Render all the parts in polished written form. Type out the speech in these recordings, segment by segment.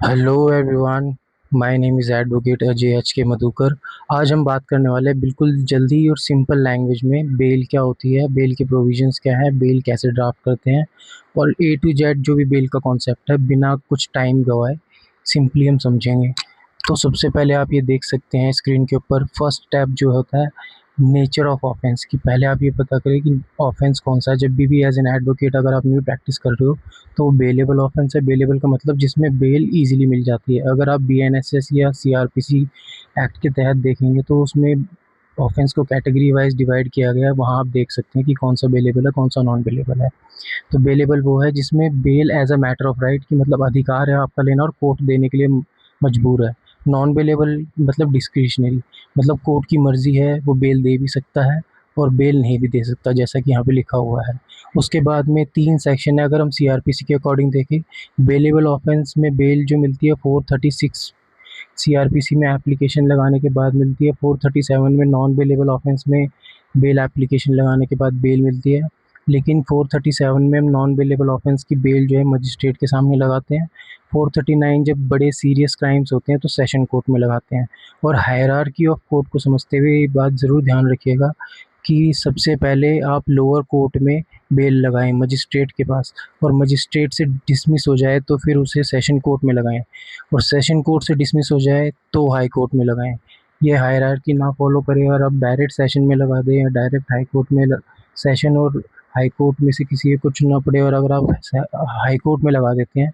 Hello everyone. My name is advocate Ajay H के मधुकर। आज हम बात करने वाले हैं बिल्कुल जल्दी और सिंपल लैंग्वेज में बेल क्या होती है, बेल के प्रोविजंस क्या है, बेल कैसे ड्राफ्ट करते हैं और ए टू जेड जो भी बेल का कॉन्सेप्ट है बिना कुछ टाइम गवाए सिंपली हम समझेंगे। तो सबसे पहले आप ये देख सकते हैं स्क्रीन के ऊपर फर्स्ट टैब जो होता है नेचर ऑफ ऑफेंस की। पहले आप ये पता करें कि ऑफेंस कौन सा है। जब भी एज एन एडवोकेट अगर आप न्यू प्रैक्टिस कर रहे हो तो वो बेलेबल ऑफेंस है। बेलेबल का मतलब जिसमें बेल इजीली मिल जाती है। अगर आप बीएनएसएस या सीआरपीसी एक्ट के तहत देखेंगे तो उसमें ऑफेंस को कैटेगरी वाइज डिवाइड किया गया है। वहाँ आप देख सकते हैं कि कौन सा बेलेबल है, कौन सा नॉन बेलेबल है। तो बेलेबल वो है जिसमें bail as a matter of right की मतलब अधिकार है आपका लेना और कोर्ट देने के लिए मजबूर है। नॉन बेलेबल मतलब डिस्क्रिशनरी, मतलब कोर्ट की मर्जी है, वो बेल दे भी सकता है और बेल नहीं भी दे सकता, जैसा कि यहाँ पे लिखा हुआ है। उसके बाद में 3 सेक्शन है। अगर हम सीआरपीसी के अकॉर्डिंग देखें, बेलेबल ऑफेंस में बेल जो मिलती है 436 सीआरपीसी में एप्लीकेशन लगाने के बाद मिलती है। 437 में नॉन बेलेबल ऑफेंस में बेल एप्लीकेशन लगाने के बाद बेल मिलती है। लेकिन 437 में हम नॉन बेलेबल ऑफेंस की बेल जो है मजिस्ट्रेट के सामने लगाते हैं। 439 जब बड़े सीरियस क्राइम्स होते हैं तो सेशन कोर्ट में लगाते हैं। और हायरार्की ऑफ कोर्ट को समझते हुए ये बात ज़रूर ध्यान रखिएगा कि सबसे पहले आप लोअर कोर्ट में बेल लगाएं मजिस्ट्रेट के पास, और मजिस्ट्रेट से डिसमिस हो जाए तो फिर उसे सेशन कोर्ट में लगाएं, और सेशन कोर्ट से डिसमिस हो जाए तो हाई कोर्ट में लगाएं। ये हायरार्की ना फॉलो करें और आप डायरेक्ट सेशन में लगा दें या डायरेक्ट हाई कोर्ट में सेशन और हाई कोर्ट में से किसी को चुनना पड़े, और अगर आप हाई कोर्ट में लगा देते हैं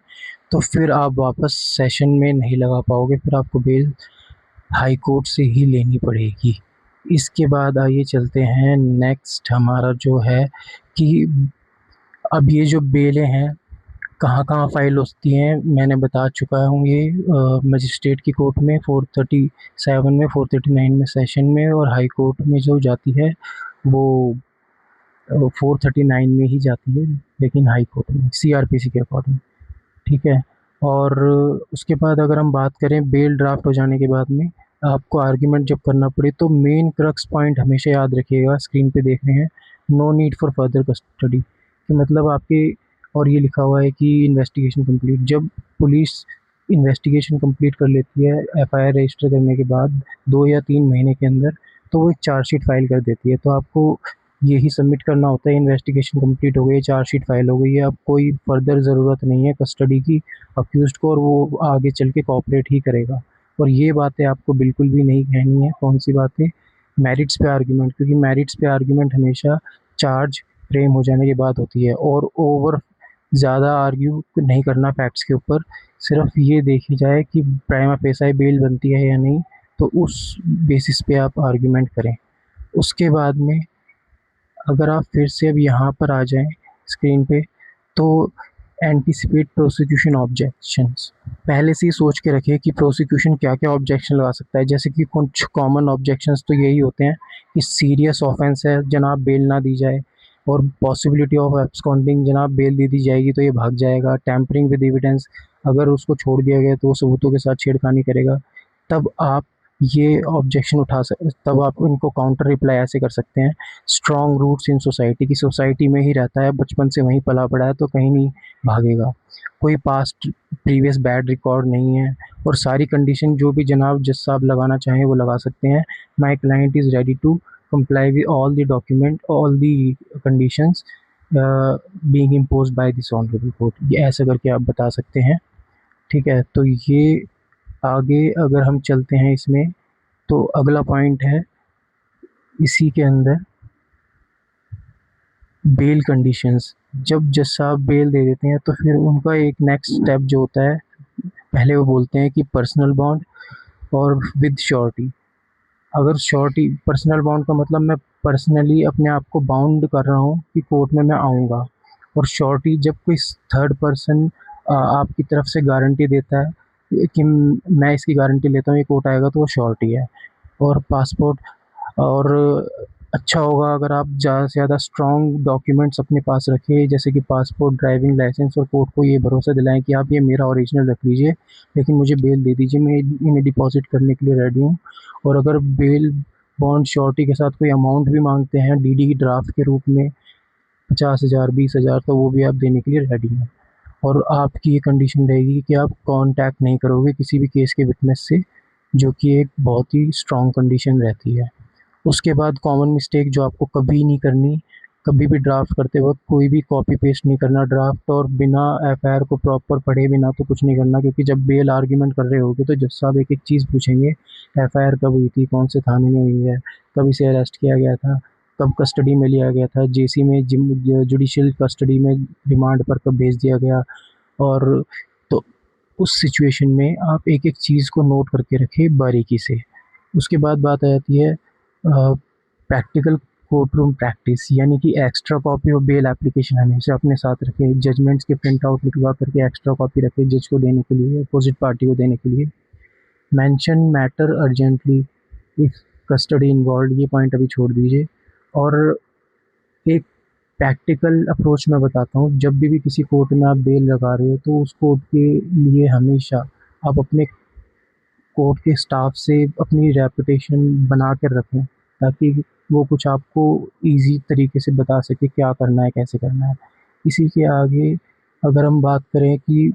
तो फिर आप वापस सेशन में नहीं लगा पाओगे, फिर आपको बेल हाई कोर्ट से ही लेनी पड़ेगी। इसके बाद आइए चलते हैं नेक्स्ट हमारा जो है कि अब ये जो बेलें हैं कहाँ-कहाँ फ़ाइल होती हैं, मैंने बता चुका हूँ ये मजिस्ट्रेट की कोर्ट में 437 में, 439 में सेशन में, और हाई कोर्ट में जो जाती है वो 439 में ही जाती है, लेकिन हाई कोर्ट में सीआरपीसी के अकॉर्डिंग। ठीक है। और उसके बाद अगर हम बात करें बेल ड्राफ्ट हो जाने के बाद में आपको आर्ग्यूमेंट जब करना पड़े तो मेन क्रक्स पॉइंट हमेशा याद रखिएगा, स्क्रीन पे देख रहे हैं, no need for further custody कि मतलब आपके, और ये लिखा हुआ है कि इन्वेस्टिगेशन कंप्लीट। जब पुलिस इन्वेस्टिगेशन कंप्लीट कर लेती है एफआईआर रजिस्टर करने के बाद 2 या 3 महीने के अंदर, तो वो एक चार्जशीट फाइल कर देती है। तो आपको यही सबमिट करना होता है, इन्वेस्टिगेशन कंप्लीट हो गई, चार्जशीट फाइल हो गई है, अब कोई फर्दर ज़रूरत नहीं है कस्टडी की अक्यूज़्ड को, और वो आगे चल के कोऑपरेट ही करेगा। और ये बातें आपको बिल्कुल भी नहीं कहनी है। कौन सी बातें? मेरिट्स पे आर्ग्यूमेंट, क्योंकि मेरिट्स पे आर्ग्यूमेंट हमेशा चार्ज फ्रेम हो जाने के बाद होती है, और ओवर ज़्यादा आर्ग्यू नहीं करना फैक्ट्स के ऊपर। सिर्फ ये देखी जाए कि प्राइमा फेसाई बेल बनती है या नहीं, तो उस बेसिस पे आप आर्ग्यूमेंट करें। उसके बाद में अगर आप फिर से अब यहाँ पर आ जाएं स्क्रीन पे, तो एंटीसिपेट प्रोसिक्यूशन ऑब्जेक्शंस पहले से ही सोच के रखिए कि प्रोसिक्यूशन क्या क्या ऑब्जेक्शन लगा सकता है। जैसे कि कुछ कॉमन ऑब्जेक्शंस तो यही होते हैं कि सीरियस ऑफेंस है जनाब, बेल ना दी जाए, और पॉसिबिलिटी ऑफ एब्सकॉन्डिंग, जनाब बेल दे दी जाएगी तो ये भाग जाएगा। टैम्परिंग विद एविडेंस, अगर उसको छोड़ दिया गया तो वो सबूतों के साथ छेड़खानी करेगा, तब आप ये ऑब्जेक्शन उठा सक तब आप उनको काउंटर रिप्लाई ऐसे कर सकते हैं। स्ट्रॉन्ग रूट्स इन सोसाइटी, की सोसाइटी में ही रहता है, बचपन से वहीं पला पड़ा है तो कहीं नहीं भागेगा। कोई पास्ट प्रीवियस बैड रिकॉर्ड नहीं है, और सारी कंडीशन जो भी जनाब जज साहब लगाना चाहें वो लगा सकते हैं। My client is ready to comply with all the conditions being imposed by this honorable court, ये ऐसा करके आप बता सकते हैं। ठीक है। तो ये आगे अगर हम चलते हैं इसमें, तो अगला पॉइंट है इसी के अंदर बेल कंडीशंस। जब जज साहब बेल दे देते हैं तो फिर उनका एक नेक्स्ट स्टेप जो होता है, पहले वो बोलते हैं कि पर्सनल बॉन्ड और विद श्योरिटी। अगर श्योरिटी, पर्सनल बॉन्ड का मतलब मैं पर्सनली अपने आप को बाउंड कर रहा हूँ कि कोर्ट में मैं आऊँगा, और श्योरिटी जब कोई थर्ड पर्सन आपकी तरफ से गारंटी देता है कि मैं इसकी गारंटी लेता हूँ ये कोर्ट आएगा, तो वो श्योरिटी है। और पासपोर्ट, और अच्छा होगा अगर आप ज़्यादा से ज़्यादा स्ट्रॉन्ग डॉक्यूमेंट्स अपने पास रखें, जैसे कि पासपोर्ट, ड्राइविंग लाइसेंस, और कोर्ट को ये भरोसा दिलाएं कि आप ये मेरा ओरिजिनल रख लीजिए, लेकिन मुझे बेल दे दीजिए, मैं इन्हें डिपॉजिट करने के लिए रेडी हूँ। और अगर बेल बॉन्ड श्योरिटी के साथ कोई अमाउंट भी मांगते हैं डीडी ड्राफ्ट के रूप में, 50,000, 20,000, तो वो भी आप देने के लिए रेडी हैं। और आपकी ये कंडीशन रहेगी कि आप कांटेक्ट नहीं करोगे किसी भी केस के विटनेस से, जो कि एक बहुत ही स्ट्रॉन्ग कंडीशन रहती है। उसके बाद कॉमन मिस्टेक जो आपको कभी नहीं करनी, कभी भी ड्राफ्ट करते वक़्त कोई भी कॉपी पेस्ट नहीं करना ड्राफ्ट, और बिना एफआईआर को प्रॉपर पढ़े बिना तो कुछ नहीं करना, क्योंकि जब बेल आर्ग्यूमेंट कर रहे होगे तो जज साहब एक-एक चीज़ पूछेंगे। एफआईआर कब हुई थी? कौन से थाने में हुई है? कब इसे अरेस्ट किया गया था? कब कस्टडी में लिया गया था? जेसी में जुडिशियल कस्टडी में रिमांड पर कब भेज दिया गया? और तो उस सिचुएशन में आप एक-एक चीज़ को नोट करके रखें बारीकी से। उसके बाद बात आ जाती है प्रैक्टिकल कोर्ट रूम प्रैक्टिस, यानी कि extra copy of bail application हमेशा अपने साथ रखें। जजमेंट्स के प्रिंट आउट निकलवा करके एक्स्ट्रा कॉपी रखें जज को देने के लिए, अपोजिट पार्टी को देने के लिए। Mention matter urgently if custody involve, ये पॉइंट अभी छोड़ दीजिए। और एक प्रैक्टिकल अप्रोच मैं बताता हूँ, जब भी किसी कोर्ट में आप बेल लगा रहे हो तो उस कोर्ट के लिए हमेशा आप अपने कोर्ट के स्टाफ से अपनी रेपुटेशन बना कर रखें, ताकि वो कुछ आपको ईज़ी तरीके से बता सके क्या करना है, कैसे करना है। इसी के आगे अगर हम बात करें कि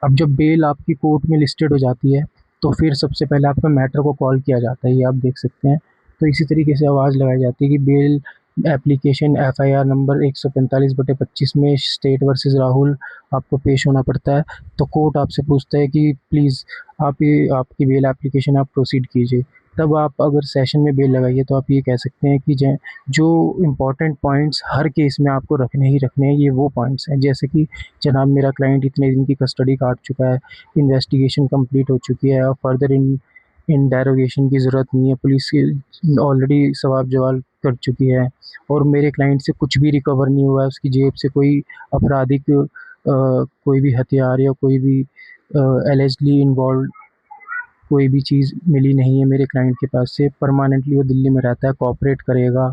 अब जब बेल आपकी कोर्ट में लिस्टेड हो जाती है, तो फिर सबसे पहले आपका मैटर को कॉल किया जाता है, ये आप देख सकते हैं। तो इसी तरीके से आवाज़ लगाई जाती है कि बेल एप्लीकेशन एफआईआर नंबर 145/25 में स्टेट वर्सेस राहुल आपको पेश होना पड़ता है। तो कोर्ट आपसे पूछता है कि प्लीज़ आप ये आपकी बेल एप्लीकेशन आप प्रोसीड कीजिए। तब आप अगर सेशन में बेल लगाइए तो आप ये कह सकते हैं कि जो इम्पोर्टेंट पॉइंट्स हर केस में आपको रखने ही रखने हैं, ये वो पॉइंट्स हैं, जैसे कि जनाब मेरा क्लाइंट इतने दिन की कस्टडी काट चुका है, इन्वेस्टिगेशन कंप्लीट हो चुकी है और फर्दर इन डेरोगेशन की ज़रूरत नहीं है, पुलिस ऑलरेडी सवाल जवाब कर चुकी है, और मेरे क्लाइंट से कुछ भी रिकवर नहीं हुआ है, उसकी जेब से कोई आपराधिक कोई भी हथियार या कोई भी एलिजली इन्वॉल्व कोई भी चीज़ मिली नहीं है मेरे क्लाइंट के पास से। परमानेंटली वो दिल्ली में रहता है, कोऑपरेट करेगा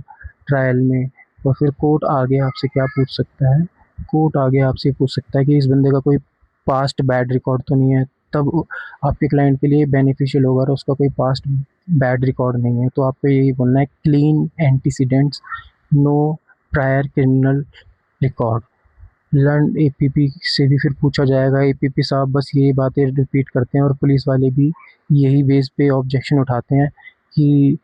ट्रायल में। और फिर कोर्ट आगे आपसे क्या पूछ सकता है, कोर्ट आगे आपसे पूछ सकता है कि इस बंदे का कोई पास्ट बैड रिकॉर्ड तो नहीं है। तब आपके क्लाइंट के लिए बेनिफिशियल होगा और उसका कोई पास्ट बैड रिकॉर्ड नहीं है, तो आपको यही बोलना है clean antecedents, no prior criminal record. Learned APP से भी फिर पूछा जाएगा, एपीपी साहब बस यही बातें रिपीट करते हैं और पुलिस वाले भी यही बेस पे ऑब्जेक्शन उठाते हैं कि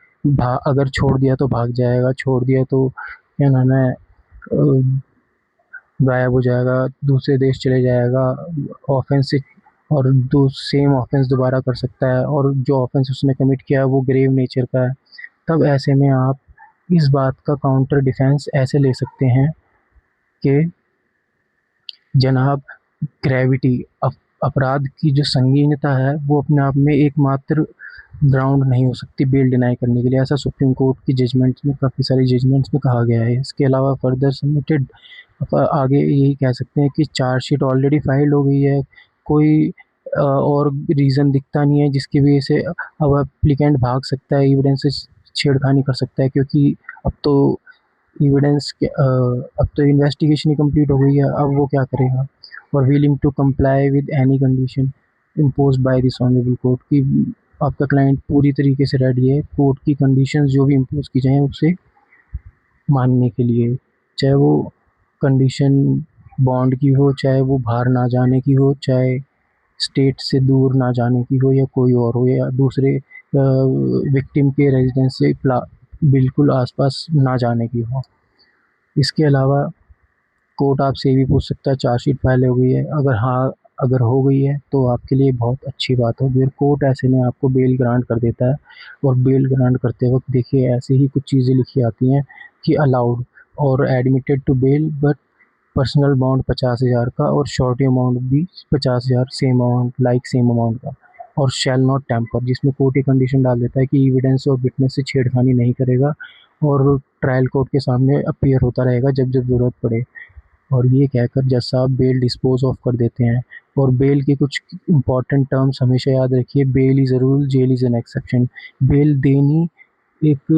अगर छोड़ दिया तो भाग जाएगा, छोड़ दिया तो क्या नाम है गायब हो जाएगा, दूसरे देश चले जाएगा, ऑफेंस से और दो सेम ऑफेंस दोबारा कर सकता है, और जो ऑफेंस उसने कमिट किया है वो ग्रेव नेचर का है। तब ऐसे में आप इस बात का काउंटर डिफेंस ऐसे ले सकते हैं कि जनाब ग्रेविटी अपराध की जो संगीनता है वो अपने आप में एकमात्र ग्राउंड नहीं हो सकती बेल डिनाई करने के लिए, ऐसा सुप्रीम कोर्ट की जजमेंट्स में काफ़ी सारी जजमेंट्स में कहा गया है। इसके अलावा फर्दर सबमिटेड आगे यही कह सकते हैं कि चार्जशीट ऑलरेडी फाइल हो गई है, कोई और रीज़न दिखता नहीं है जिसकी वजह से अब एप्लीकेंट भाग सकता है, एविडेंस से छेड़खानी कर सकता है, क्योंकि अब तो अब तो इन्वेस्टिगेशन ही कंप्लीट हो गई है, अब वो क्या करेगा। और willing to comply with any condition imposed by this honourable court, की आपका क्लाइंट पूरी तरीके से रेडी है कोर्ट की कंडीशंस जो भी इम्पोज की जाएँ उसे मानने के लिए, चाहे वो कंडीशन बॉन्ड की हो, चाहे वो बाहर ना जाने की हो, चाहे स्टेट से दूर ना जाने की हो, या कोई और हो, या दूसरे विक्टिम के रेजिडेंस से बिल्कुल आसपास ना जाने की हो। इसके अलावा कोर्ट आपसे ये भी पूछ सकता है चार्जशीट फाइल हो गई है, अगर हाँ अगर हो गई है तो आपके लिए बहुत अच्छी बात होगी और कोर्ट ऐसे में आपको बेल ग्रांट कर देता है। और बेल ग्रांट करते वक्त देखिए ऐसे ही कुछ चीज़ें लिखी आती हैं कि अलाउड और admitted to bail, but personal bond 50,000 का और शॉर्टी अमाउंट भी 50,000 सेम अमाउंट सेम अमाउंट का, और शैल नॉट टेम्पर, जिसमें कोर्ट ये कंडीशन डाल देता है कि एविडेंस और विटनेस से छेड़खानी नहीं करेगा और ट्रायल कोर्ट के सामने अपीयर होता रहेगा जब जब ज़रूरत पड़े। और ये कहकर जज साहब बेल डिस्पोज ऑफ कर देते हैं। और बेल के कुछ इंपॉर्टेंट टर्म्स हमेशा याद रखिए, bail is a rule, jail is an exception. Bail देनी एक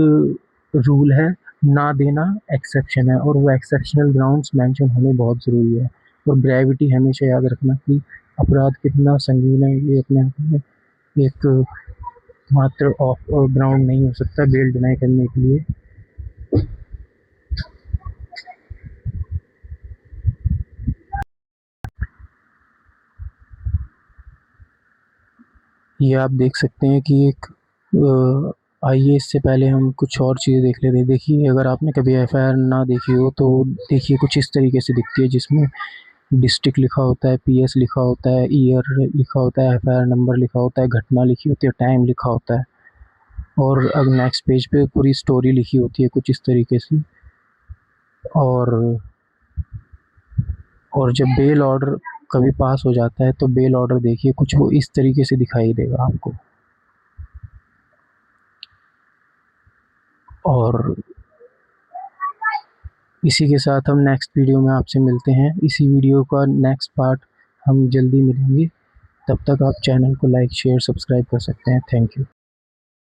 रूल है, ना देना एक्सेप्शन है, और वो एक्सेप्शनल ग्राउंड्स मेंशन होने बहुत ज़रूरी है। और ग्रेविटी हमेशा याद रखना कि अपराध कितना संगीन है, ये अपने आप में एक मात्र ऑफ ग्राउंड नहीं हो सकता बेल डिनाई करने के लिए। ये आप देख सकते हैं कि एक आइए इससे पहले हम कुछ और चीज़ें देख लेते हैं। देखिए, अगर आपने कभी एफआईआर ना देखी हो तो देखिए कुछ इस तरीके से दिखती है, जिसमें डिस्ट्रिक्ट लिखा होता है, पीएस लिखा होता है, ईयर लिखा होता है, एफआईआर नंबर लिखा होता है, घटना लिखी होती है, टाइम लिखा होता है, और अब नेक्स्ट पेज पे पूरी स्टोरी लिखी होती है कुछ इस तरीके से। और जब बेल ऑर्डर कभी पास हो जाता है तो बेल ऑर्डर देखिए कुछ वो इस तरीके से दिखाई देगा आपको। और इसी के साथ हम नेक्स्ट वीडियो में आपसे मिलते हैं। इसी वीडियो का नेक्स्ट पार्ट हम जल्दी मिलेंगे। तब तक आप चैनल को लाइक, शेयर, सब्सक्राइब कर सकते हैं। Thank you.